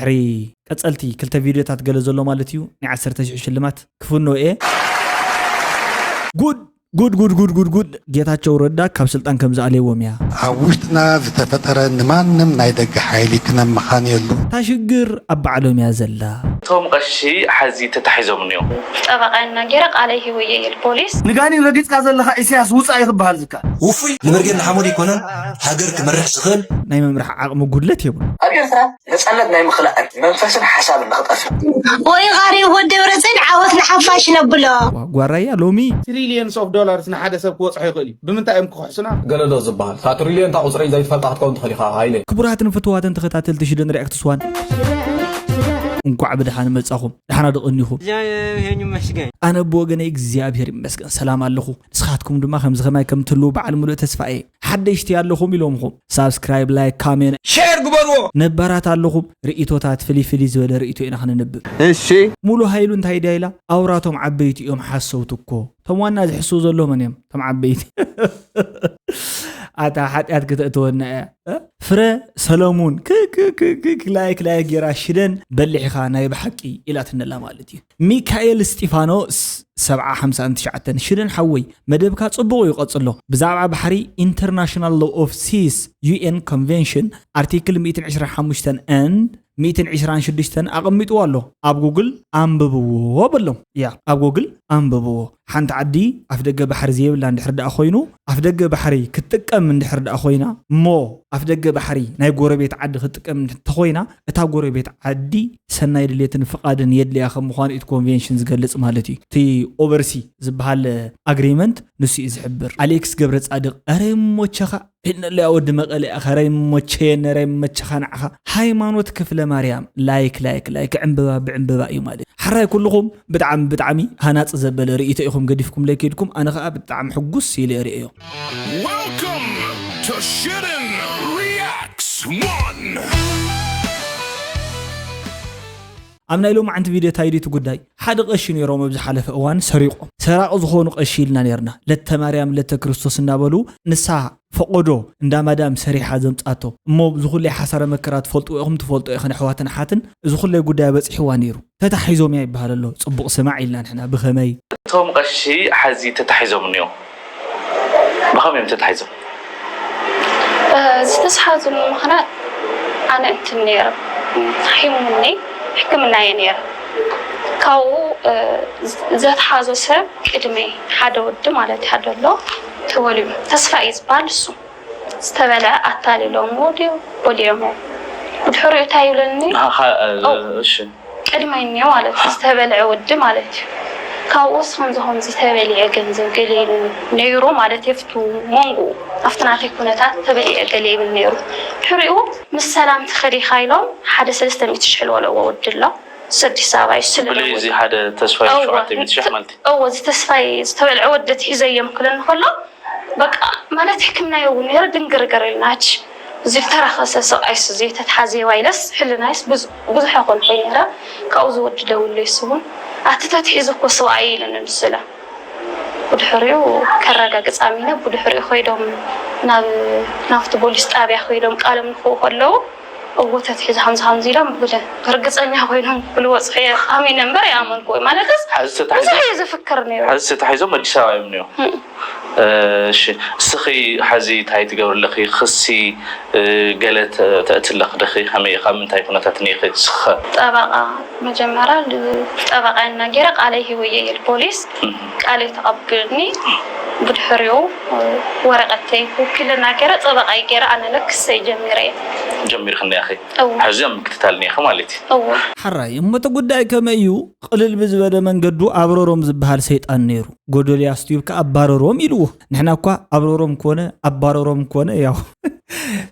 حري قصلتي كلتا فيديوهات ገለ ዘሎ ማለት እዩ ኒ 10,000 ሽልማት ክፍኖ ጉድ ጌታቸው ረዳ ካብ ስልጣን ከም ዘአለይዎም ያ አውሽጥና ዝተፈጠረ ንማንም ናይ ደገ ኃይሊ ክነምኻን የሉ ታሽግር አባዓሎም ያ ዘላ ቶም ቀሺ ሓዚ ተታሒዞም ነው ጠበቃና ገረቅ عليه ወየ البوليس ንጋኒ ረዲጽካ ዘለኻ ኢሳያስ ውጻ ይኽባል ዝካ ውፉይ ንመርገን ሓሙድ ይኮነን ሃገር ክመርሕ ዝኽእል ናይ መምርሕ ዓቅሚ ጉድለት ይብሉ አገርታ ነጻነት ናይ ምኽላእ መንፈስን ሓሳብ ንኽጠፍ ወይ ጋሪ ወደብረ ዘን ዓወት ለሐፋሽ ነብሎ ጓራያ ሎሚ trillions of dollars ንሓደ ሰብ ክወጽሕ ይኽእል ብምንታይ ክሕሱና ገለዶ ዝባሃል ታ ትሪልዮን ታ ቁጽሪ ዘይትፈልጣ ክትከውን ትኽእል ኢኻ ሃይለ ክቡራትን ፍትዋትን ተኸታተልቲ ሽደን ሪአክት ስዋን እንኳዕ ብድሓን መጻኹም ድሓና ደቕኒኹም ይሄን ይመስገን ኣነ ብወገነ እግዚአብሔር ይመስገን ሰላም ኣለኹ ንስኻትኩም ድማ ከምዚ ከማይ ከም ትሉ በዓል ሙሉእ ተስፋዬ ሓደሽቲ ኣለኹም ኢሎምኹም ሳብስክራይብ ላይክ ካሜንት ሼር ግበርዎ ነባራት ኣለኹም ርእቶታት ፍሊፍሊ ዝበለ ርእቶ ኢና ክንንብብ እሺ ሙሉ ሃይሉ እንታይ ዳይላ ኣውራቶም ዓበይቲ እዮም ሓሰውትኮ ቶም ዋና ዝሕሱ ዘለዎም እዮም ቶም ዓበይቲ ኣታ ሓጢያት ክትእትወና ፍረ ሰሎሙን ላይክ ጌራ ሽደን በሊሕኻ ናይ ብሓቂ ኢላትነላ ማለት እዩ ሚካኤል ስጢፋኖስ 759 ሽደን ሓወይ መደብካ ጽቡቕ ይቆጽሎ ብዛዕባ ባሕሪ ኢንተርናሽናል ሎው ኦፍ ሲስ ዩኤን ኮንቬንሽን አርቲክል 125 and 126 አቀሚጡ አሎ ኣብ ጉግል አንብብዎ በለው ያ ኣብ ጉግል አንብብዎ ሓንቲ ዓዲ ኣፍደገ ባሕሪ ዘይብላ እንድሕርዳ ኮይኑ ኣፍደገ ባሕሪ ክትጥቀም እንድሕርዳ ኮይና ሞ ኣፍደገ ባሕሪ ናይ ጎረቤት ዓዲ ክትጥቀም እንተኮይና እታ ጎረቤት ዓዲ ሰናይ ድሌትን ፍቃድን የድልያ ከም ምዃኑ ኢት ኮንቬንሽን ዝገልጽ ማለት እዩ ቲ ኦቨርሲ ዝበሃል አግሪመንት ንሱ ዝሕብር አሌክስ ገብረ ጻድቅ አረሞቸኻ ኢንለ ያወድ መቀለ አኸራይ ሞቸነራይ መቸኻናኻ ሃይማኖት ክፍለ ማርያም ላይክ ዕንበባ ብዕንበባ እዩ ማለት ሓራይ ኩልኩም ብጣዕሚ ሃናጽ ዘበለ ርእይቶ ኢኹም ገዲፍኩም ለይከድኩም ኣነ ኸኣ ብጣዕሚ ሕጉስ ኢለ ርእዮ Welcome to Shidden Reacts 1 ኣምና ኢሎም ዓንቲ ቪድዮ ታይዲቱ ጉዳይ ሓደ ቀሺ ነይሮም ኣብ ዝሓለፈ እዋን ሰሪቆም ሰራቅ ዝኾኑ ቀሺ ኢልና ነርና ለተ ማርያም ለተ ክርስቶስ እናበሉ ንሳ ፈቆዶ እንዳ ማዳም ሰሪሓ ዘምጻቶ እሞ ዝኹለይ ሓሳረ መከራት ፈልጡ ኢኹም ትፈልጡ ኢኹም ኣሕዋትን ሓትን ዝኹለይ ጉዳይ በጽሕዋ ነይሩ ተታሒዞም ያ ይባሃል ኣሎ ጽቡቕ ሰማዕ ኢልና ንሕና ብኸመይ ቶም ቀሺ ሓዚ ተታሒዞም ነው ብኸመይ ተታሒዞም ዝተስሓዙ ምኽንያት ኣነ እንትን ነይረ ሒሙኒ ሕክምና የነይረ ካው ዘትሓዞ ሰብ ቅድሜ ሓደ ወዲ ማለት ሓደሎ ተወልዩ ተስፋ ይዝባል እሱ ዝተበልዐ ኣታሊሎም ወዲዮሞ ብድሕሪኡ እንታይ ይብለኒ እሺ ቅድመኛ ማለት ዝተበልዐ ወዲ ማለት እዩ ካውስ ከምዚ ዝተበልዐ ገንዘብ ገሌሉ ነይሩ ማለት የፍቱ ሞንጎ ኣፍትናተይ ኩነታት ተበልዐ ገሌሉ ነይሩ ድሕሪኡ ምስ ሰላም ትኸዲኻ ኢሎም ሓደ 300,000 ወለዎ ወድላ سدس سبعة سلة. بليزي هذا تسفاي شو عتيم تشحملتي. زي تسفاي استوى عودة هزيم كلنا خلا. بق ما لا تحكمنا يوم يرد نقرقر الناتش. زي ترى خاصة أيس زي تتحازي وايلس حل نايس بز حقن حيرة كأوز وجده واللي يسون. أتتحيزك وصواعي لنا السلة. بدحريو كرجع قص أمينة بدحريو خيدهم نافت بوليس أبي خيدهم قالوا من فوق اللو. وتتحيز حمزة لهم بله رجع أني هوينهم بالوصية أمين نمبر يا أمون كوي ما نقص. حزت فكرني. حزت حيزهم مجساء منيو. سخي حزي تاي تقول لخي خصي قالت تأتلق دخي همي خامن تاي كنا تتنيخي سخ. طبعا مجمرة طبعا نجرق عليه ويا البوليس قال تقبلني بدحريو ورقتي وكلنا جرت طبعا يجرى أنا لك سيجمرين. جمير خلني أخي. حزم كتتالني خمالتي. حراي أما تقول كما يو قلل بزبادة من قدو أبرورهم زبهال سيد النيرو قدو لي أستيوب كأبارورهم يلوه نحنا كوا أبرورهم كونه أبارورهم كونه ياو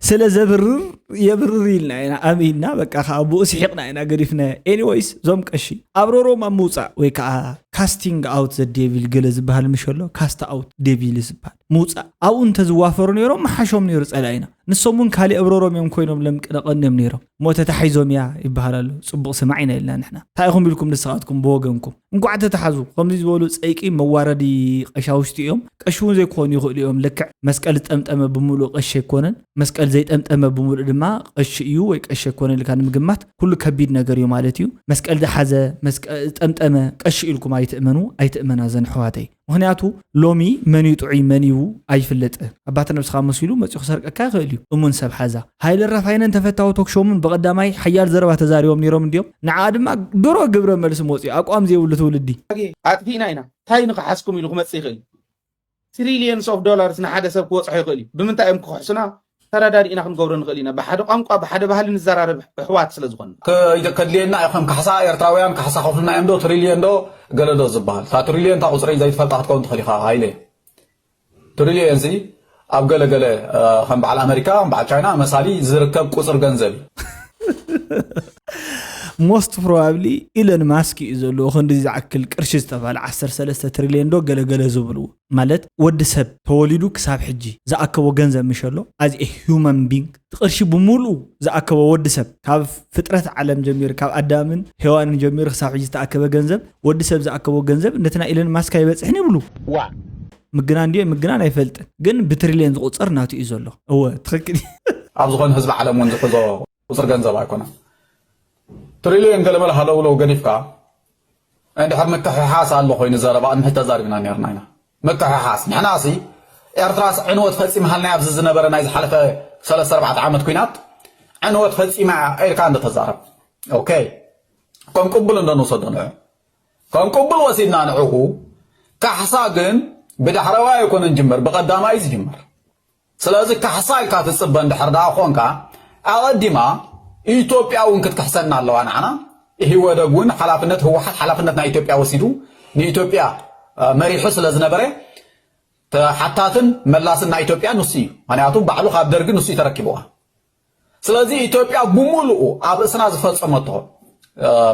سلا زبرر يبرر لنا أميننا بقى أبو سحقنا إنا قريفنا anyways زومك أشي أبرورهم أموسا ويكا casting out the devil جلز بهال مشلو cast out devil زبهال موسا أو أنت زوافر نيرو ما حشوم نيرو سألينا نسمون كالي أبرورهم يوم كوينهم لم نقنم نيرو موت تحيزهم يا يبهالو صبغ سمعنا إلا نحنا تايخم بلكم نسخاتكم بوغنكم نقعد تتحزو خمس بولو سايقي مواردي قشاوشتيهم قشون زي كون يخول يوم لك مسكال تأمتأم بمولو قش يكونن مسكال زي تأمتأم بمولو دما قش يو ويك قش يكونن اللي كان مجمعت كل كبير نجار يوم مالتيو مسكال ده حزة مسكال تأمتأم قش يلكم أي تأمنا زن حواتي مهنياتو لومي من يطعي منيو أي فلت أبعتنا بس خامس يلو ما تخسر كاغليو ومن سب حزة هاي الرفعين أنت فتاو توكشو من بقدامي حيال زربة تزاريوم نيروم ديوم نعاد ما درو قبر ملس موسي أقوم زي ولد ولدي أتفينا هنا تاي نقحسكم يلو خمس سيخلي تريليونز أوف دولارز نحدا سب كوص حيخلي بمنتا أمكو حسنا ترى داري إنا خنقورن خلينا بحد قامقا بحد بحال نزرار بحوات سلزغن إذا كدلينا يخم كحسا إرتاويان كحسا خفلنا يمدو تريليون دو قلدو زبال تا تريليون تا قصرين زي تفلتحت كون تخليخا هايلي تريليون زي أب قل خم بعل أمريكا بعل چاينا مسالي زركب قصر غنزبي most probably إيلون ماسك إزولو خندي زعكل قرش استفال 10 تريليون دو قل زبلو مالت ود سب توليدو كساب حجي زاكو غنزب مشلو as a human being قرش بمولو زاكو ود سب كاب فطرة عالم جمير كاب ادمن حيوان جمير كساب حجي تاكب غنزب ود سب زاكو غنزب نتنا إيلون ماسك يبصحني بلو وا مغنان يفلط ግን بتريليون ዝቁፅር ናቱ እዩ ዘሎ እወ ትክክል ኣብ ዝኾነ ህዝቢ ዓለም ወን ዝሕዞ ቁፅር ገንዘብ ኣይኮነ تريليون قال هلو لو قنيفكا عند حد مكححاس الله خوين زربا ان حتى زاربنا نيرنا هنا مكححاس نحناسي ارتراس عنوت فصي محلنا يابز زنبره نايز حلقه 3 4 عامات كوينات عنوت فصي مع ايركان تزارب اوكي كون قبل اندو صدنا كون قبل وسيدنا نعقو كحسا كن بدحروا يكون نجمر بقداماي يجمر سلازي كحسا كاتصب اندحر دا خونكا اقدما ኢትዮጵያውን ክትከሕሰና ኣለዋ ንዓና ይሄ ወደጉን ሓላፍነት هو ሓላፍነትና ኢትዮጵያ ወሲዱ ንኢትዮጵያ መሪሑ ስለዝነበረ ተሓታትን መላስና ኢትዮጵያ ንሱ ማንያቱ ባዕሉ ካብ ደርግ ንሱ ተረኪብዋ ስለዚ ኢትዮጵያ ብሙሉኡ ኣብ እስና ዝፈጸመቶ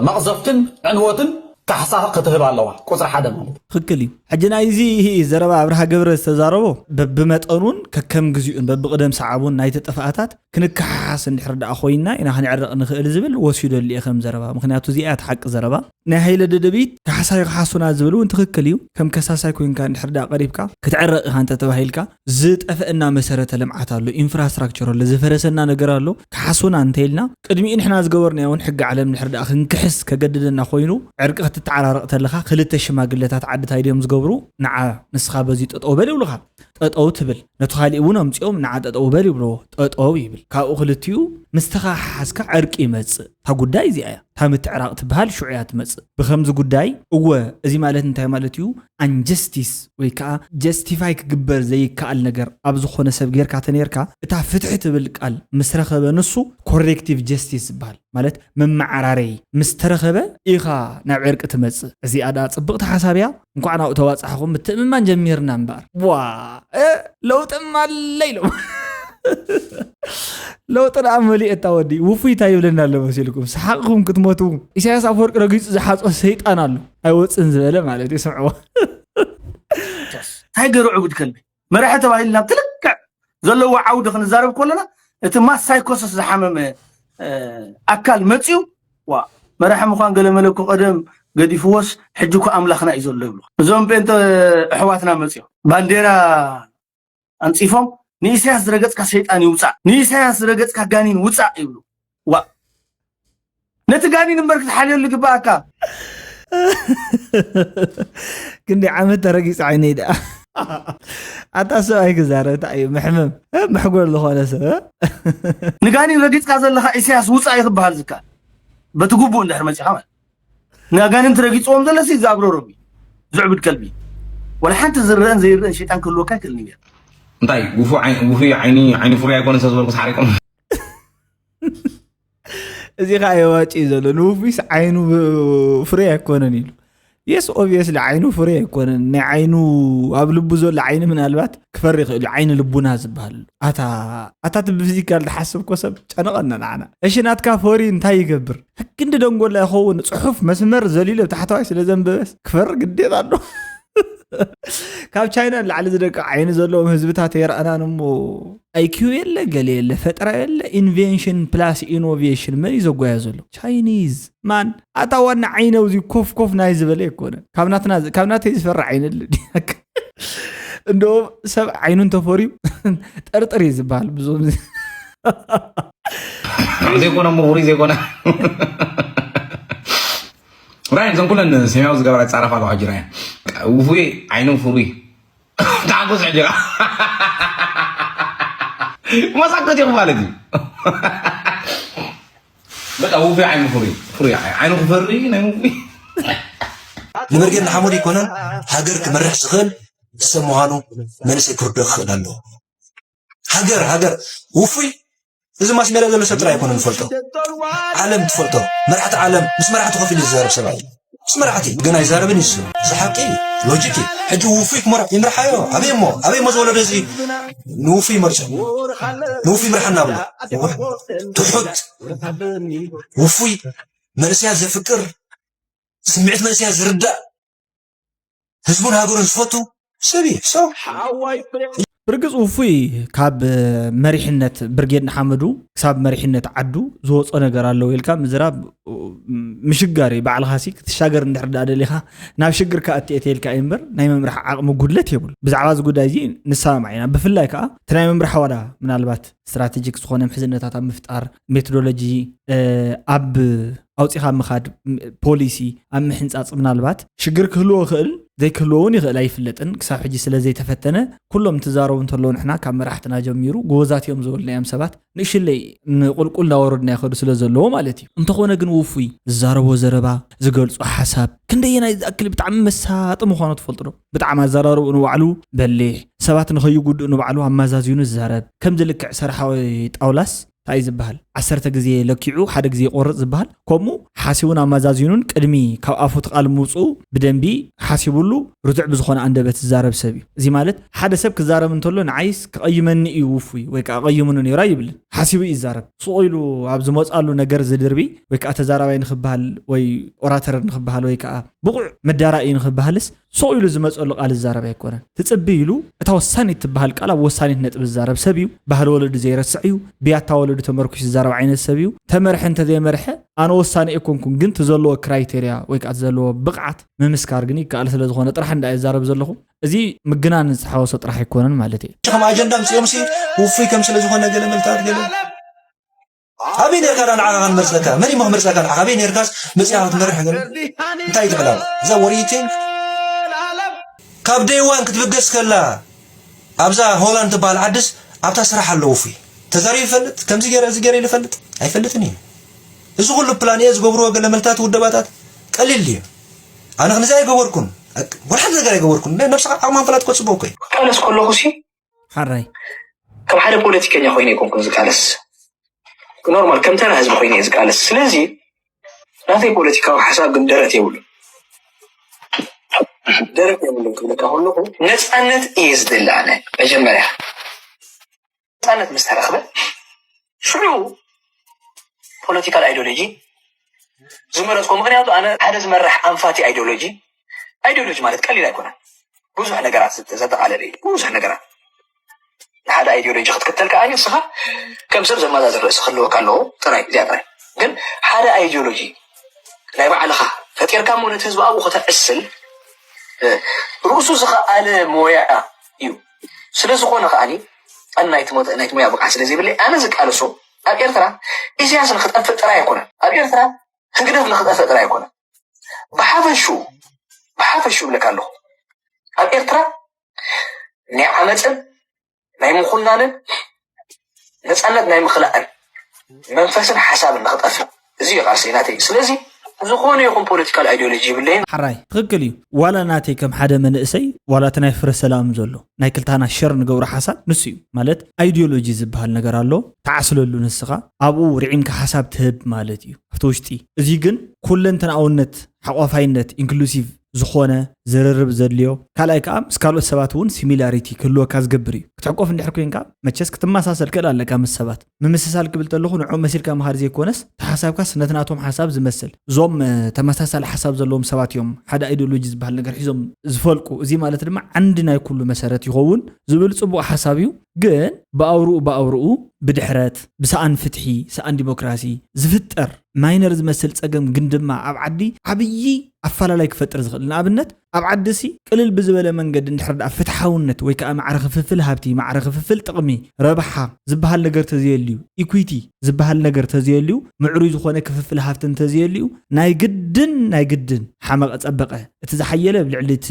መቕዘፍትን ዕንወትን كحسا قتهب الله قصر حدا مالت خكلي حجنا يزي هي زربا ابرها قبر استزاربو بمطنون ككم غزيون بقدم صعبون نايت تفاعتات كنكحاس نحرد اخوينا انا هنعرق نخيل زبل وسيدو اللي اخم زربا مخنياتو زيات حق زربا نهيل ددبيت كحسا يحاسونا زبلو انت خكليو كم كساساي كوين كان نحرد قريبكا كتعرق انت تباهيلكا زيت افقنا مسارته لمعات له انفراستراكشر له زفرسنا ነገር አሉ كحاسونا انتيلنا قدمي احنا زغورنا يون حق علم نحرد اخ نكحس كجددنا خوينو عرق تتعرارق تلخا خلته شماغلتات عدت هايديم زغبرو نعا نسخا بزي ططو بلي بلخا ططو تبل نتخالي ابونا مصيوم نعا ططو بلي بلو ططو يبل كاو خلتيو مستخا حاسكا عرق يمص تا غداي زيايا تا متعراق تبهال شعيات مص بخمز غداي او ازي مالت انتي مالتيو انجستيس ويكا جاستيفاي كغبر زي كال ነገር اب زخونه سب غيركا تنيركا اتا فتح تبل قال مسرخبه نسو كوريكتيف جاستيس بال مالت ممعراري مسترخبه ايخا ناب عرق تمص ازي ادا صبقت حسابيا እንኳን አው ተዋጻኹም ምትምማን ጀሚርና እንባር ዋ ለውጥም አለይለው لوطن عملي اتاودي وفي تايبلنا لمسلكم سحقكم كتموتو إساس أفورك رقيص زحاص سيطان الله أي وصن زبالة مالتي سمعوا هاي قرعو قد كلبي مرحة باهي لنا تلقع زلوا عودة خنزارب كلنا اتما سايكوسس زحامم أكال متيو مرحة مخان قال ملكو قدم قد يفوس حجوكو أملاخنا إزول لبلو زوم بنت حواتنا متيو بانديرا أنصيفهم نيساس رجعت كشيطان يوصع نيساس رجعت كجانين وصع يبلو نتجانين نمبرك الحالي اللي جباكا كني عملت رقيص عيني ده أتاسو هيك زارت أي محمم محقول له خالص نجانين رجعت كذا لها إيساس وصع يخبها الزكاة بتجوبون ده رمزي حمل نجانين ترجعت أم ده لسه زابرو ربي زعبت قلبي ولا حتى زران زي الشيطان كله كاكل نيجا طيب وفي عيني فريا يكون سوزبركس حريكم زي خاي واجي زلو نوفيس عينو فريا يكون نيلو يس اوبيس لعينو فريا يكون عينو ابلبو زول عين من البات كفرق العين لبونا زبال اتا بفيزيكال حسب كسب تنقنا معنا ايش ناتكا فوري انتي يقبر كند دنقول لا يخون صحف مسمر زليله تحتوي سلا ذنب بس كفر قديت عنه ካብ ቻይና ላዕሊ ዝደቀ ዓይኒ ዘለዎም ህዝብታት የርአናን እሞ አይኪዩ የለ ገለ የለ ፈጠራ የለ ኢንቬንሽን ፕላስ ኢኖቬሽን ምን ይዘጓያ ዘሎ ቻይኒዝ ማን አታዋና ዓይነው ዚ ኮፍ ኮፍ ናይ ዝበለ ይኮነ ካብናትና ዝፈራ ዓይነ እንዶ ሰብ ዓይኑን ተፈሪው ጠርጥር ይዝባል ብዙም ዘይኮነ ምሁሪ ዘይኮነ راين زنقول إن سماوز قبل تعرف على عجرين وفي عينه فري تعقص عجرة ما سكت يا خالدي بس هو في عينه فري عينه فري نعم في نمرجع نحمد يكونن هاجر كمرح سخن سموهانو من سيكرد خلالو هاجر وفي إذا ما سمعنا ذا سطر يكون نفلتو عالم تفلتو مرحة عالم مش مرحة خوفي للزهر بسبعي مش مرحتي قنا يزهر بنيسو صحاكي لوجيكي حجو وفيك يمرحة يو أبي ما زول رزي نوفي مرشا نوفي مرحة نابل تحط وفي مرسيها زي فكر سمعت مرسيها زرداء هزبون هاقورن صفوتو سبي سو برجز وفي كاب مريحنة برجيد نحمدو كساب مريحنة عدو زوج أنا جرى له يلكم زراب مشجاري بعد خاسيك تشجر نحرد هذا اللي خا ناف شجر كأتي أتيل كأمبر نايم مرح مجودلت يقول بس عواز جوداجين نسامع يعني بفلا كأ تنايم مرح ورا من البات استراتيجيك سخونة محزنة تعتمد مفتار ميثودولوجي أب أو تخام مخاد بوليسي أم حنس من البات شجر كله خل زي كلون يغلى يفلتن كساب حجي سلا زي تفتنا كلهم تزاروا انتلون احنا كم راحتنا جميرو جوزات يوم زول ليام سبات نيش اللي نقول كلنا وردنا ياخذ سلا زلوا مالتي انت خونا جن وفي زاروا زربا زقلص حساب كندينا اكل بتعم مسات مخونه تفلطرو بتعم زرارو نوعلو بليح سبات نخيو قد نوعلو عمازازيون الزرب كم ذلك سرحاوي طاولاس تاي زبال 10 غزي لكيعو حدا غزي قرص زبال كومو حاسبونا مازازينون قدمي كاب افوت قال موصو بدنبي حاسبولو رجع بزخونه اندبت زارب سبي زي مالت حدا سب كزارب انتلو نعيس كقيمني يوفي وي كقيمنن يرايبل حاسبي يزارب سويلو ابز موصالو نجر زدربي وي كاتزارباي نخبال وي اوراتر نخبال وي كا بقع مداراي نخبالس سويلو زمصلو قال زارب يكون تصبيلو اتوساني تبحال قال وساني نطب زارب سبيو بحال ولد زيرسعيو بياتا ولد تمركش زارب عين السبيو تمرح انت زي مرحه انا وساني يكونكم كنت زلو كرايتيريا وي كات زلو بقعت ممسكار غني قال سلازخونه طرح اندا زارب زلخو ازي مغنان صحاوس طرح يكونن مالتي كما اجندا مسيومسي وفي كم سلازخونه قال ملتار قال ابين يركان عغان مرسكا مري ما مرسكا ابين يركاس مسياوت مرح قال انتي تبلاو زوريتين كاب دي وان كتبقس كلا ابزا هولاند تبال عدس ابتا سرح له في تزاري يفلت كم زيغير يفلت አይፈልጥኒ እዚ ሁሉ ፕላን የዝገብሩ ወገለ መልታት ወደባታት ቀሊል ሊ አና ከነዛ ይገበርኩን ወርሐት ነገር ይገበርኩን ነፍስ አማን ፍላት ቆጽቦ ኮይ ቃለስ ኮሎኩሲ حراي ከም ሓደ ፖለቲከኛ ኮይነ ይኮንኩን ዝቃለስ ኖርማል ከም ተራ ህዝብ ኮይነ ዝቃለስ ስለዚ ናተይ ፖለቲካዊ ሐሳብ ግን ደረት ይውል ክብለካ ሁሉኹ ነፃነት ይዝድላነ መጀመሪያ ነፃነት ምስተረኽበ ሽዑ ፖለቲካል አይዲዮሎጂ ዝመረጽኩ ምክንያቱ አነ ሓደ ዝመራሕ አንፋቲ አይዲዮሎጂ ማለት ቀሊል አይኮነን ብዙሕ ነገራት ዝተጠቃለለ ብዙሕ ነገራት ሓደ አይዲዮሎጂ ክትከተልካ ኣነ ስኻ ከም ሰብ ዘመዛዝር ርእሲ ክህልወካ ኣለዎ ጥራይ እዚኣ ጥራይ ግን ሓደ አይዲዮሎጂ ናይ ባዕልኻ ፈጢርካ ሞነት ህዝቢ ኣብኡ ከተዕስል ርእሱ ዝኸኣለ ሞያ እዩ ስለዝኾነ ከዓኒ ናይቲ ሞያ ብቃዕ ስለዘይብለይ ኣነ ዝቃልሶ ኣብ ኤርትራ ኢሳያስ ንክጠፍእ ጥራይ ኣይኮነን ኣብ ኤርትራ ህግደት ንክጠፍእ ጥራይ ኣይኮነን ብሓፈሹ ብለካ ኣለኹ ኣብ ኤርትራ ናይ ዓመፅን ናይ ምኹናንን ነፃነት ናይ ምኽላእን መንፈስን ሓሳብን ንክጠፍእ እዚ ቃልሰይ ናተይ ስለዚ ዝኾነ ይኹን ፖለቲካል አይዲዮሎጂ ብለይን حراي ትክክል እዩ ዋላ ናተይ ከም ሓደ መንእሰይ ዋላ ተናይ ፍረ ሰላም ዘሎ ናይ ክልታና ሸር ንገብሮ ሓሳብ ንሱ እዩ ማለት አይዲዮሎጂ ዝበሃል ነገር ኣሎ ተዓስለሉ ንስኻ ኣብኡ ርዒምካ ሓሳብ ትህብ ማለት እዩ ኣብቲ ውሽጢ እዚ ግን ኩለንተናውነት حقوفاينت انكلوسيف زخونه زررب زدليو كالاي كام سكالو سبات ون سيميلاريتي كلو كاز قبري كتعقوف اندحر كوينكا ماتشس كتماساسل كلا لك ام السبات ممسسال قبلتلخو نعو مسيركا مهار زي كونس تحسابكا سنتناتهم حساب زمسل زوم تماساسل حساب زلوم سبات يوم حدا ايديولوجي زبحال نغير حيزوم زفلقو زي مالت دما عندنا كل مسارات يخون زبل صبو حسابيو ግን باورو بدحرات بسان فتحي سان ديمقراسي زفتر ماينر زمسل صقم ግን ድማ ኣብ ዓዲ ዓብይ ኣፈላላይ ክፈጥር ዝኽእል ንኣብነት ኣብ ዓዲሲ ቅልል ብዝበለ መንገድ እንድሕር ፍትሓውነት ወይ ከዓ ማዕረኽ ፍፍል ሃብቲ ማዕረኽ ፍፍል ጥቕሚ ረብሓ ዝበሃል ነገር ተዘየልዩ ኢኩዊቲ ዝበሃል ነገር ተዘየልዩ ምዕሩይ ዝኾነ ክፍፍል ሃብትን ተዘየልዩ ናይ ግድን ሓመቐ ፀበቐ እቲ ዝሓየለ ብልዕሊ እቲ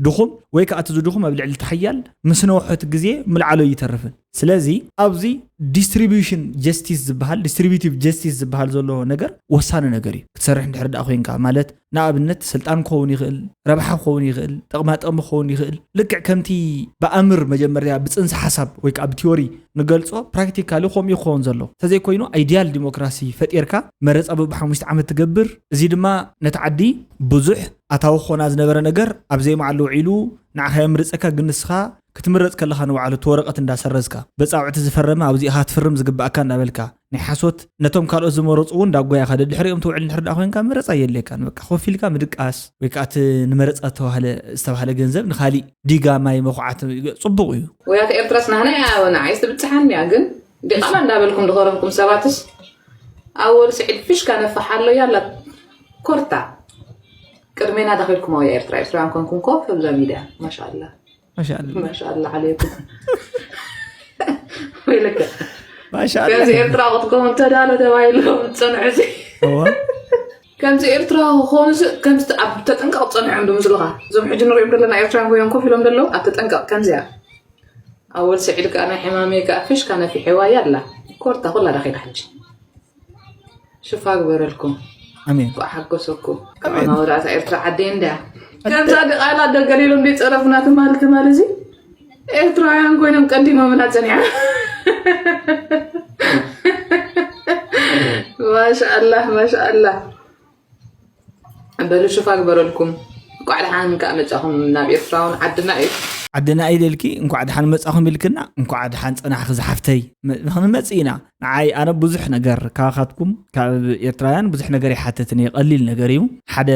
ድኹም ወይ ከዓ እቲ ዝድኹም ኣብ ልዕሊ ተሓያል ምስ ነውሐት ግዜ ምልዓሎ ይተርፍን ስለዚ ኣብዚ ዲስትሪቢዩሽን ጀስቲስ ዝበሃል ዲስትሪቢዩቲቭ ጀስቲስ ዝበሃል ዘሎ ነገር ወሳነ ነገር እዩ ክትሰርሕ እንድሕር ዳ ኮይንካ ማለት ንኣብነት ስልጣን ክኸውን ይኽእል ረብሓ ክኸውን ይኽእል ጥቕማጥቕሚ ክኸውን ይኽእል ልክዕ ከምቲ ብኣምር መጀመርያ ብፅንሰ ሓሳብ ወይ ከዓ ብቲዮሪ ንገልጾ ፕራክቲካሊ ከምኡ ይኸውን ዘሎ ተዘይ ኮይኑ አይዲያል ዲሞክራሲ ፈጢርካ መረፃ ብ5 ዓመት ትገብር እዚ ድማ ነቲ ዓዲ ብዙሕ ኣታዊ ኾና ዝነበረ ነገር ኣብ ዘይማዕሉ ዒሉ ንዓኸ ምርፀካ ግንስኻ ክትምረጽ ከለኻ ንባዕሉ ተወረቐት እንዳሰረዝካ በጻውዕቲ ዝፈረመ ኣብዚ ኢኻ ትፍርም ዝግባእካ እንዳበልካ ናይ ሓሶት ነቶም ካልኦት ዝመረፁ እውን ዳጓያ ካደ ድሕሪኦም ትውዕል እንድሕር ዳ ኮይንካ መረፃ የለካን በቃ ኮፊልካ ምድቃስ ወይ ከዓ ንመረፃ ዝተባሃለ ገንዘብ ንኻሊእ ዲጋ ማይ መኹዓት ጽቡቕ እዩ ወያት ኤርትራስ ናህና ያወና ዓይስ ትብፅሓን ያ ግን ዲቃላ እንዳበልኩም ድኸረምኩም ሰባትስ ኣወል ስዒድ ፊሽካ ነፈሓሎ ያላ ኮርታ ቅድሜና دخلكم ويا إرترا كونكم كوف في الزميدة ما شاء الله ما شاء الله عليكم ويلك ما شاء الله كم إرترا وتكون تدالو دوايلهم تصنعسي كم إرترا خونس كم تتنقل تصنع عندهم مثلها زم حجنا ريم دلنا إرترا ويوم كوف لهم دلو أتتنقل كم زيا أول سعيد كأنا حمامي كأفش كان في حوايا لا كورتا كلها دخيل حج شوف أكبر لكم امين وحقسكم كمان ورا إرترا عدين ده كم صادق على ده قليلهم بيتصرفنا تمالزي إرترا ينقولون قديمه من الزنيع ما شاء الله بلو شوف أكبر لكم قاعد حان كأمتهم نبي إرتراون عدنا ايدلكي انكو عاد حان مصاخم بلكنا انكو عاد حان صناح خزحفتي نحن مصينا عاي انا بزح ነገር ካኻትኩም ካብ ኤርትራውያን ብዙሕ ነገር ይሓተትኒ ቀሊል ነገር እዩ ሓደ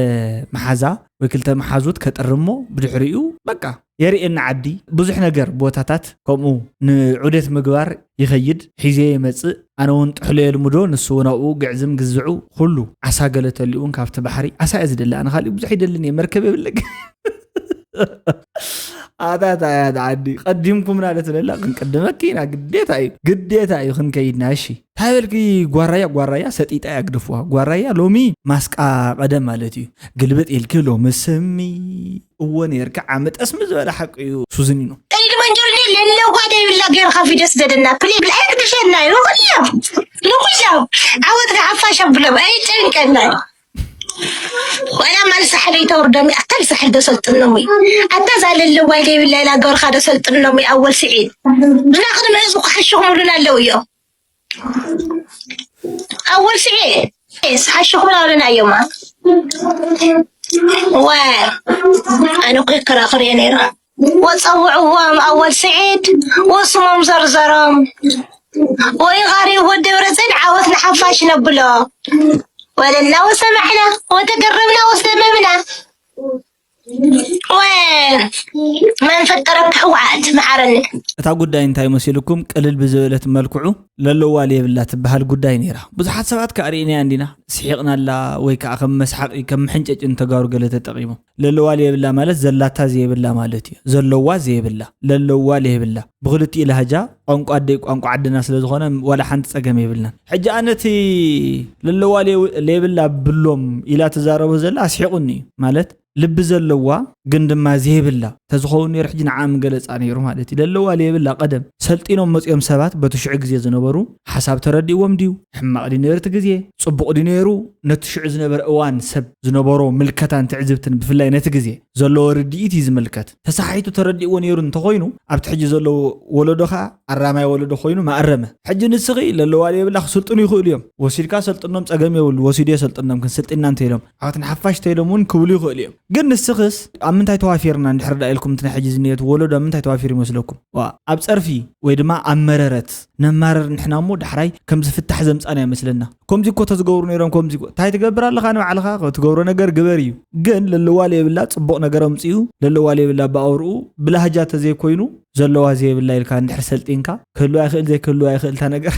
መሓዛ ወይ ክልተ መሓዙት ከጥርሞ ብድሕሪኡ በቃ የሪእና ዓዲ ብዙሕ ነገር ቦታታት ከምኡ ንዑደት ምግባር ይኸይድ ሒዜ ይመጽእ ኣነ እውን ጥሕለየ ልሙዶ ንሱ ናኡ ግዕዝም ግዝዑ ሁሉ ዓሳ ገለተሊኡን ካብቲ ባሕሪ ዓሳ እዝደላ ኣነ ካሊ ብዙሕ ይደልኒ መርከብ ይብልግ አዳታ ያዳዲ ቀዲምኩም ማለት ነው ቅድመኪና ግዴታ ይኹን ከይድናሽ ታይልኪ ጓራያ ሰጢጣ ያግድፉዋ ጓራያ ሎሚ ማስቃ ቀደም ማለት እዩ ግልብጥ ኢልኪ ሎሚ ስሚ ወን ይርካ ዓመት እስም ዝበለ ሐቅ እዩ ሱዝኒ ነው እይ መንጀር ለለው ጓዳ ይብላ ገር ኻፊ ደስ ደደና ፕሊዝ ላይ ድሸና ይወቅያው አወት ጋፋሻ ብለው አይ ጨንቀና وانا ما لسحل يتوردمي اكل سحل دسلت النومي اتزال اللوايلي بالله لا غور خا دسلت النومي اول سعيد بناخذ ما يزق حشهم لنا اللويو اول سعيد ايش حشهم لنا يوم انا قيقرا خرينيرا وتصوعوا اول سعيد واسمهم زرزرهم ويغاري ودور زين عاوتنا حفاش نبلو ولنا وسمعنا وتقربنا وسممنا ما نفكر بحوات معرن እታ ጉዳይ እንታይ መስልኩም ቀልል ብዝበለት መልክዑ ለለዋ ለብላ ትበሃል ጉዳይ ነይራ ብዙሓት ሰባት ከአሪና እንዲና ሲሕቅናላ ወይ ከዓ ከም መስሓቅ ከም ሕንጨጭን ተጋሩ ገለ ተጠቂሙ ለለዋ ለብላ ማለት ዘላታ ዘይብላ ማለት እዩ ዘለዋ ዘይብላ ለለዋ ለብላ ብኽልቲ ኢላሃጃ ቋንቋ ደይ ቋንቋ ዓድና ስለዝኾነ ወላ ሓንቲ ፀገም ይብልና ሕጂ ኣነቲ ለለዋ ለብላ ብሎም ኢላ ተዛረበ ዘላ ኣስሒቁኒ ማለት ልብ ዘለዋ ግን ድማ ዘይብላ ተዝኸውን ነይሩ ሕጂ ንዓም ገለጻ ነይሩ ማለት እዩ ለለዋ ዘይብላ ቀደም ሰልጢኖም መጽኦም ሰባት በትሽዕ ግዜ ዝነበሩ ሓሳብ ተረዲእዎም ድዩ ሕማቕ ዲ ነርት ግዜ ጽቡቕ ዲ ነይሩ ነቲ ሽዕ ዝነበረ እዋን ሰብ ዝነበሮ ምልከታን ትዕዝብትን ብፍላይ ነቲ ግዜ ዘለዎ ርድኢት ይዝምልከት ተሳሒቱ ተረዲእዎ ነይሩ እንተኾይኑ ኣብቲ ሕጂ ዘለዎ ወለዶኻ ኣራማይ ወለዶ ኮይኑ ማዕረመ ሕጂ ንስኺ ለለዋ ዘይብላ ክስልጥኑ ይኽእሉ እዮም ወሲድካ ሰልጥኖም ጸገም የብሉ ወሲድ የሰልጥኖም ክንስልጥና እንተኢሎም ኣብትን ሓፋሽ ተኢሎም እውን ክብሉ ይኽእሉ እዮም ግን ንስኽስ ኣብ ምንታይ ተዋፊርና እንድሕር ዳኢልኩም እንትና ሕጂ ዝኔት ወለዶ ኣብ ምንታይ ተዋፊር ይመስለኩም ኣብ ጸርፊ ወይ ድማ ኣብ መረረት ነማረር ንሕና እሞ ዳሕራይ ከም ዝፍታሕ ዘምጻና ይመስለና ከምዚ እኮ ተዝገብሩ ነይሮም ከምዚ እንታይ ትገብር ኣለኻ ንባዕልኻ ትገብሮ ነገር ግበር እዩ ግን ለለዋ ዘይብላ ጽቡቕ ነገር ኣምጽኡ ለለዋ ዘይብላ ባኣውርኡ ብላህጃ ተዘይኮይኑ ዘለዋ ዘይብላ ኢልካ እንድሕር ሰልጢንካ ክህሉ ኣይኽእል ዘይክህሉ ኣይኽእል ታ ነገር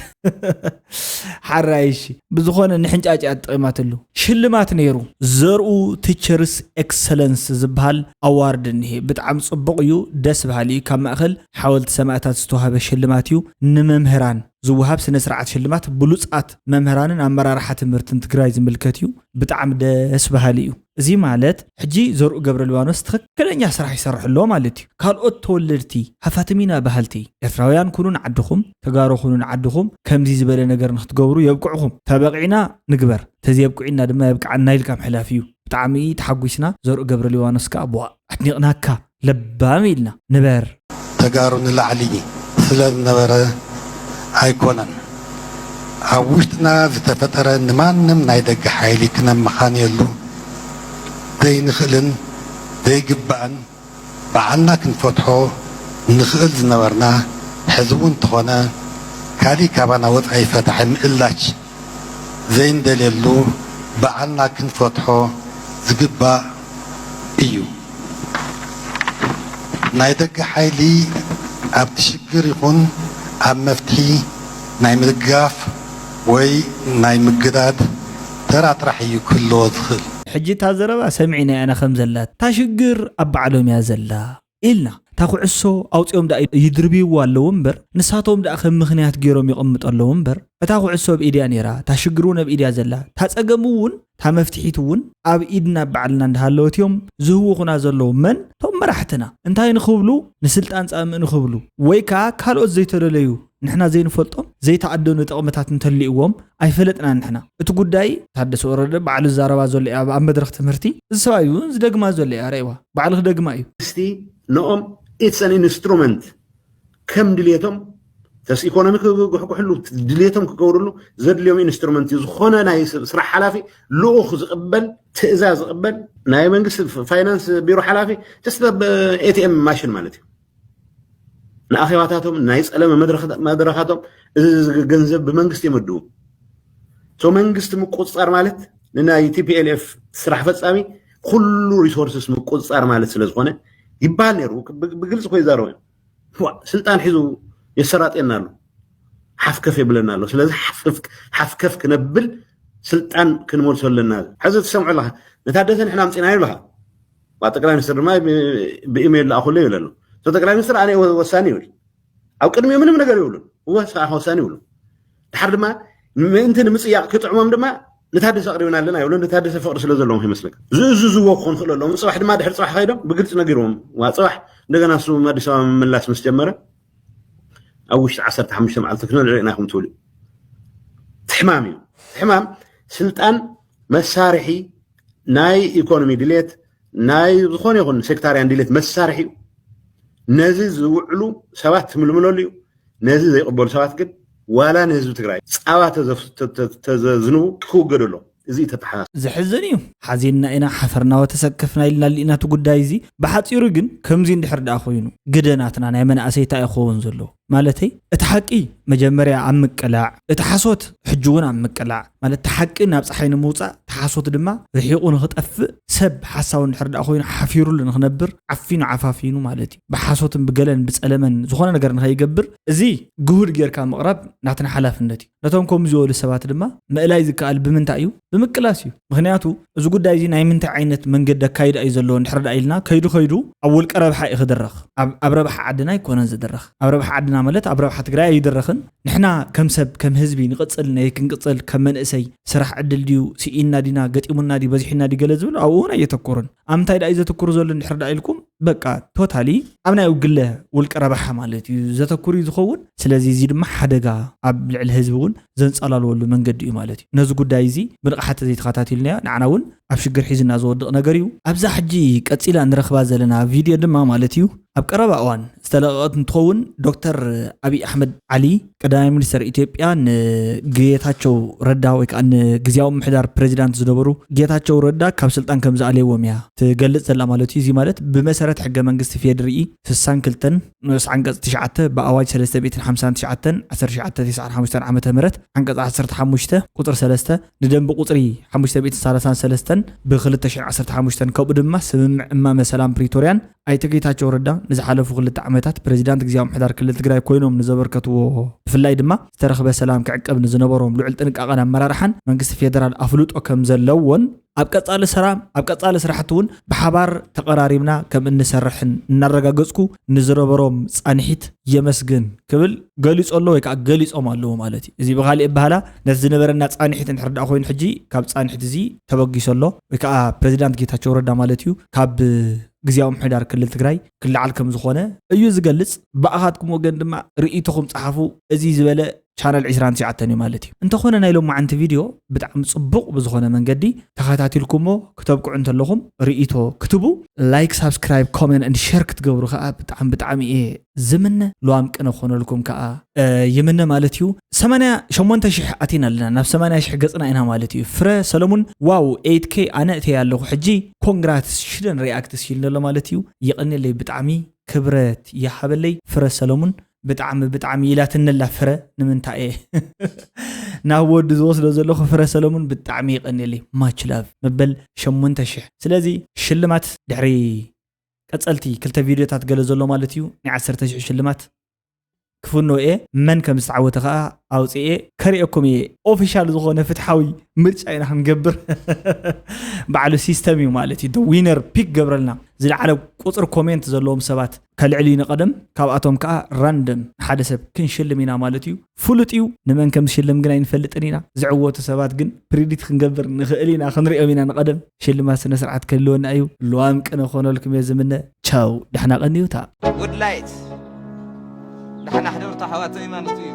ሓራይሽ ብዝኾነ ንሕንጫጭ ጥቕማትሉ ሽልማት ነይሩ ዘርኡ ቲቸርስ ኤክሰለንስ ዝበሃል ኣዋርድ እንሄ ብጣዕሚ ጽቡቕ እዩ ደስ በሃሊ ካብ ማእኸል ሓወልቲ ሰማዕታት ዝተዋህበ ሽልማት እዩ ንመምህራን ዝውሃብ ስነ ስርዓት ሽልማት ብሉጻት መምህራንን ኣመራርሓ ትምህርትን ትግራይ ዝምልከት እዩ ብጣዕሚ ደስ በሃሊ እዩ እዚ ማለት ሕጂ ዘርኡ ገብረ ሊባኖስ ትክክለኛ ስራሕ ይሰርሕሎ ማለት እዩ ካልኦት ተወለድቲ ሃፋትሚና ባህልቲ ኤርትራውያን ኩኑ ንዓድኹም ተጋሩ ኩኑ ንዓድኹም ከምዚ ዝበለ ነገር ንኽትገብሩ የብቅዕኹም ተበቂዕና ንግበር ተዘይብቅዕና ድማ የብቅዓና ኢልካ ምሕላፍ እዩ ብጣዕሚ ተሓጒስና ዘርኡ ገብረ ሊባኖስ ከዓ ቧ ኣድኒቕናካ ለባም ኢልና ንበር ተጋሩ ንላዕሊ ስለ ዝነበረ ኣይኮነን ኣብ ውሽጥና ዝተፈጠረ ንማንም ናይ ደገ ሓይሊ ክነመኻንየሉ ዘይንኽእልን ዘይግባእን ባዓልና ክንፈትሖ ንኽእል ዝነበርና ሕዚ እውን እንተኾነ ካሊእ ካባና ወፃኢ ፈታሒ ምእላች ዘይንደልየሉ ባዓልና ክንፈትሖ ዝግባእ እዩ ናይ ደገ ሓይሊ ኣብ ትሽግር ይኹን ኣብ መፍትሒ ናይ ምድጋፍ ወይ ናይ ምግዳድ ተራ ጥራሕ እዩ ክህልዎ ዝኽእል ሕጂ እታ ዘረባ ሰሚዕና ኣነ ከም ዘላት እታ ሽግር ኣብ ባዕሎም እያ ዘላ ኢልና እታ ኩዕሶ ኣውፂኦም ዳ ይድርብይዎ ኣለዎ እምበር ንሳቶም ዳ ከም ምኽንያት ገይሮም ይቕምጡ ኣለዎ እምበር እታ ኩዕሶ ኣብ ኢድያ ነይራ እታ ሽግር እውን ኣብ ኢድያ ዘላ እታ ጸገም እውን እታ መፍትሒት እውን ኣብ ኢድና ባዕልና እንዳሃለወት እዮም ዝህውኹና ዘለዉ መን እቶም መራሕትና እንታይ ንኽብሉ ንስልጣን ጻምእ ንኽብሉ ወይ ከዓ ካልኦት ዘይተደለዩ ንሕና ዘይንፈልጦም ዘይተዓደኑ ጥቕምታት እንተልይዎም ኣይፈለጥና ንሕና እቲ ጉዳይ ታደሰ ወረደ ባዕሉ ዛረባ ዘሎ ኣብ መድረኽ ትምህርቲ ዝሰባዩ ዝደግማ ዘሎ ኣረይዋ ባዕሉ ክደግማ እዩ እስቲ ንኦም ኢትስ አን ኢንስትሩመንት ከም ድልየቶም ተስ ኢኮኖሚ ክሕሉ ድልየቶም ክገብርሉ ዘድልዮም ኢንስትሩመንት ዝኾነ ናይ ስራሕ ሓላፊ ልኡኽ ዝቕበል ትእዛዝ ዝቕበል ናይ መንግስቲ ፋይናንስ ቢሮ ሓላፊ ተስተ ኤቲኤም ማሽን ማለት እዩ ንኣኼባታቶም ናይ ጸለመ መድረኻቶም ገንዘብ ብመንግስቲ ይመድቡ ሶ መንግስቲ ምቁፅጻር ማለት ንናይ ቲፒኤልኤፍ ስራሕ ፈጻሚ ኩሉ ሪሶርስስ ምቁፅጻር ማለት ስለ ዝኾነ ይባል ነይሩ ብግልጽ ኮይ ዛረው ስልጣን ሒዙ የሰራጤና ኣሎ ሓፍከፍ ይብለና ኣሎ ስለዚ ሓፍከፍ ክነብል ስልጣን ክንመልሶ ኣለና ሕዚ ትሰምዑ ኣለኻ ነታደሰ ንሕና ኣምፂና ይብልኻ ጠቅላይ ሚኒስትር ድማ ብኢሜይል ለኣኹለ ይብል ኣሎ ጠቅላይ ሚኒስትር ኣነ ወሳኒ ይብል ኣብ ቅድሚኡ ምንም ነገር ይብሉን ወሳኒ ይብሉ ድሓር ድማ ምእንቲ ንምፅያቕ ክጥዕሞም ድማ ንታደሰ ኣቕሪብና ኣለና ይብሉ ንታደሰ ፍቅሪ ስለ ዘለዎም ይመስለካ ዝእዝዝዎ ክኾን ክእል ኣለዎም ፅባሕ ድማ ድሕሪ ፅባሕ ከይዶም ብግልፂ ነጊሮም ፅባሕ እንደገና እሱ ኣዲስ ኣበባ ምምላስ ምስ ጀመረ ኣብ ውሽጢ 15 መዓልቲ ክንሪኦ ኢና ኢኹም ትብሉ ትሕማም እዩ ትሕማም ስልጣን መሳርሒ ናይ ኢኮኖሚ ድሌት ናይ ዝኾነ ይኹን ሴክታርያን ድሌት መሳርሒ እዩ ነዚ ዝውዕሉ ሰባት ትምልምለሉ እዩ ነዚ ዘይቕበሉ ሰባት ግን ዋላ ንህዝቢ ትግራይ ፃባ ተዘዝንቡ ክውገደሎ እዚ ተተሓሓዝ ዝሕዝን እዩ ሓዚንና ኢና ሓፈርና ወተሰከፍና ኢልና ሊእናቱ ጉዳይ እዚ ብሓፂሩ ግን ከምዚ እንድሕር ዳኣ ኮይኑ ግደናትና ናይ መናእሰይታ ይኸውን ዘሎ ማለተይ እቲ ሓቂ መጀመርያ ኣብ ምቅላዕ እቲ ሓሶት ሕጂ እውን ኣብ ምቅላዕ ማለት እቲ ሓቂ ናብ ፀሓይ ንምውፃእ እቲ ሓሶት ድማ ርሒቑ ንኽጠፍእ ሰብ ሓሳቡ እንድሕር ዳኣ ኮይኑ ሓፊሩሉ ንኽነብር ዓፊኑ ዓፋፊኑ ማለት እዩ ብሓሶትን ብገለን ብፀለመን ዝኾነ ነገር ንኸይገብር እዚ ግሁድ ጌርካ ምቕራብ ናትና ሓላፍነት እዩ ነቶም ከምዚ ዝበሉ ሰባት ድማ ምእላይ ዝከኣል ብምንታይ እዩ ብምቅላስ እዩ ምክንያቱ እዚ ጉዳይ እዚ ናይ ምንታይ ዓይነት መንገዲ ኣካይዳ እዩ ዘለዎ እንድሕር ዳኣ ኢልና ከይዱ ኣብ ውልቀ ረብሓ እዩ ክድረኽ ኣብ ረብሓ ዓድና ይኮነን ዝድረኽ ኣብ ረብሓ ዓድና ኣለና ማለት ኣብ ረብሓ ትግራይ ኣይደረኽን ንሕና ከም ሰብ ከም ህዝቢ ንቕፅል ናይ ክንቅፅል ከም መንእሰይ ስራሕ ዕድል ድዩ ሲኢና ዲና ገጢሙና ዲ በዚሕና ዲ ገለ ዝብል ኣብኡ እውን ኣየተኩርን ኣብ ምንታይ ዳ ዘተኩሩ ዘሎ ንድሕር ዳ ኢልኩም በቃ ቶታሊ ኣብ ናይ ውግለ ውልቀ ረብሓ ማለት እዩ ዘተኩሩ ዝኸውን ስለዚ እዚ ድማ ሓደጋ ኣብ ልዕሊ ህዝቢ እውን ዘንፀላልወሉ መንገዲ እዩ ማለት እዩ ነዚ ጉዳይ እዚ ብንቕሓት ዘይተኸታተልናዮ ንዓና እውን ኣብ ሽግር ሒዝና ዝወድቕ ነገር እዩ ኣብዛ ሕጂ ቀፂላ ንረኽባ ዘለና ቪድዮ ድማ ማለት እዩ ኣብ ቀረባ እዋን ዝተለቐቐት እንትኸውን ዶክተር አብይ አሕመድ ዓሊ ቀዳማይ ሚኒስትር ኢትዮጵያ ንጌታቸው ረዳ ወይ ከዓ ንግዚያዊ ምሕዳር ፕሬዚዳንት ዝነበሩ ጌታቸው ረዳ ካብ ስልጣን ከም ዝኣለይዎም እያ ትገልጽ ዘላ ማለት እዩ እዚ ማለት ብመሰረት ሕገ መንግስቲ ፌደራል 62 ንዑስ አንቀጽ 9 በአዋጅ 359 1995 ዓመተ ምህረት አንቀጽ 15 ቁጥር 3 ንደንብ ቁጥሪ 533 ብ2015 ከብኡ ድማ ስምምዕ እማመ ሰላም ፕሪቶሪያን ኣይተ ጌታቸው ረዳ ንዝሓለፉ 2 ዓመታት ፕሬዚዳንት ግዚያዊ ምሕዳር ክልል ትግራይ ኮይኖም ንዘበርከትዎ ብፍላይ ድማ ዝተረኸበ ሰላም ክዕቀብ ንዝነበሮም ልዑል ጥንቃቐን ኣመራርሓን መንግስቲ ፌደራል ኣፍልጦ ከም ዘለዎን ኣብ ቀጻሊ ስራሕቲ እውን ብሓባር ተቀራሪብና ከም እንሰርሕን እናረጋገጽኩ ንዝነበሮም ጻንሒት የመስግን ክብል ገሊጾ ኣሎ ወይ ከዓ ገሊጾም ኣለዎ ማለት እዩ እዚ ብኻሊእ በኋላ ነቲ ዝነበረና ጻንሒት እንሕርዳ ኮይኑ ሕጂ ካብ ጻንሒት እዚ ተበጊሶ ኣሎ ወይ ከዓ ፕሬዚዳንት ጌታቸው ረዳ ማለት እዩ ካብ ግዚያዊ ምሕዳር ክልል ትግራይ ክልዓል ከም ዝኾነ እዩ ዝገልጽ ብኣኻትኩም ወገን ድማ ርኢቶኹም ጻሓፉ እዚ ዝበለ ቻናል 29 እዩ ማለት እዩ እንተኾነ ናይ ሎም ማዓንቲ ቪድዮ ብጣዕሚ ጽቡቕ ብዝኾነ መንገዲ ተኸታቲልኩሞ ክተብቅዑ እንተለኹም ርኢቶ ክትቡ ላይክ ሳብስክራይብ ኮሜንት and ሼር ክትገብሩ ከዓ ብጣዕሚ ዝምነ ሉዋም ቅነ ኾነልኩም ከዓ ይምነ ማለት እዩ 88,000 ኣቲና ኣለና ናብ 80,000 ገጽና ኢና ማለት እዩ ፍረ ሰለሙን ዋው 8k ኣነ እተይ ኣለኹ ሕጂ ኮንግራትስ ሽደን ሪአክትስ ይልነሎ ማለት እዩ ይቕንለይ ብጣዕሚ ክብረት ይሓበለይ ፍረ ሰለሙን ብጣዕሚ ኢላትነላ ፍረ ንምንታይ ናብ ወዲ ዝወስዶ ዘለኹ ፍረ ሰለሙን ብጣዕሚ ይቕንለይ ማች ላቭ መበል 8,000 ስለዚ ሽልማት ድሕሪ ቀጸልቲ ክልተ ቪድዮታት ገለ ዘሎ ማለት እዩ ን10,000 ሽልማት ክፍኖ መን ከም ዝተዓወተ ከዓ ኣውፅኤ ከሪአኩም ኦፊሻል ዝኾነ ፍትሓዊ ምርጫ ኢና ክንገብር ባዕሉ ሲስተም እዩ ማለት እዩ ዊነር ፒክ ገብረልና ዝለዓለ ቁፅር ኮሜንት ዘለዎም ሰባት ከልዕሊ ንቀደም ካብኣቶም ከዓ ራንደም ሓደ ሰብ ክንሽልም ኢና ማለት እዩ ፍሉጥ እዩ ንመን ከም ዝሽልም ግን ኣይንፈልጥን ኢና ዝዕወቱ ሰባት ግን ፕሪዲት ክንገብር ንኽእል ኢና ክንሪኦም ኢና ንቀደም ሽልማት ስነ ስርዓት ከልወና እዩ ልዋም ቅነ ኾነልኩም ዝምነ ቻው ድሕና ቀኒዩታ good light نحن حضرت حواتي ما نطيب